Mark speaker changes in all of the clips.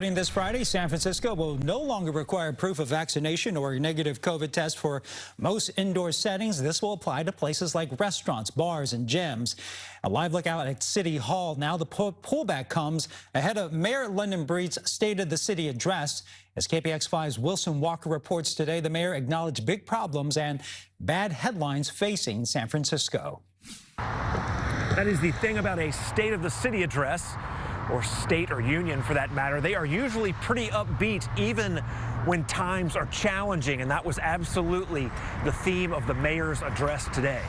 Speaker 1: This Friday, San Francisco will no longer require proof of vaccination or a negative COVID test for most indoor settings. This will apply to places like restaurants, bars, and gyms. A live look out at City Hall. Now the pullback comes ahead of Mayor London Breed's State of the City address. As KPIX 5's Wilson Walker reports today, the mayor acknowledged big problems and bad headlines facing San Francisco.
Speaker 2: That is the thing about a State of the City address, or state or union for that matter. They are usually pretty upbeat even when times are challenging, and that was absolutely the theme of the mayor's address today.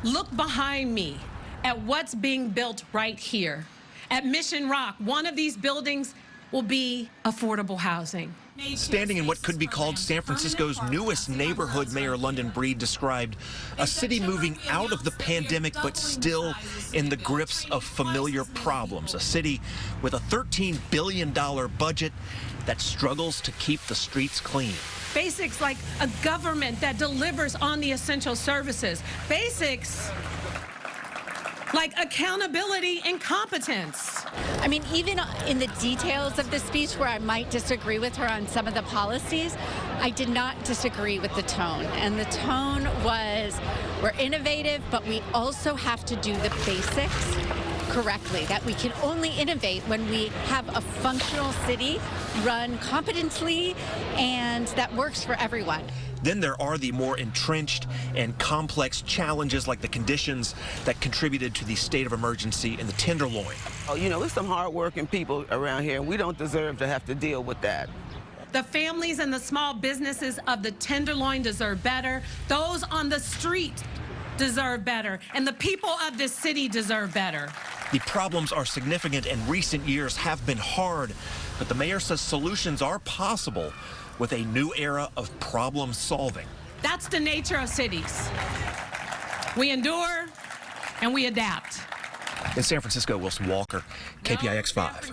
Speaker 3: Look behind me at what's being built right here. At Mission Rock, one of these buildings will be affordable housing.
Speaker 4: Standing in what could be called San Francisco's newest neighborhood, Mayor London Breed described a city moving out of the pandemic but still in the grips of familiar problems. A city with a $13 billion budget that struggles to keep the streets clean.
Speaker 3: Basics like a government that delivers on the essential services. Basics like accountability and competence.
Speaker 5: I mean, even in the details of the speech where I might disagree with her on some of the policies, I did not disagree with the tone. And the tone was, we're innovative, but we also have to do the basics correctly, that we can only innovate when we have a functional city run competently and that works for everyone.
Speaker 4: Then there are the more entrenched and complex challenges like the conditions that contributed to the state of emergency in the Tenderloin.
Speaker 6: Oh, you know, there's some hard-working people around here, and we don't deserve to have to deal with that.
Speaker 3: The families and the small businesses of the Tenderloin deserve better. Those on the street deserve better. And the people of this city deserve better.
Speaker 4: The problems are significant, and recent years have been hard, but the mayor says solutions are possible with a new era of problem solving.
Speaker 3: That's the nature of cities. We endure and we adapt.
Speaker 4: In San Francisco, Wilson Walker, KPIX 5.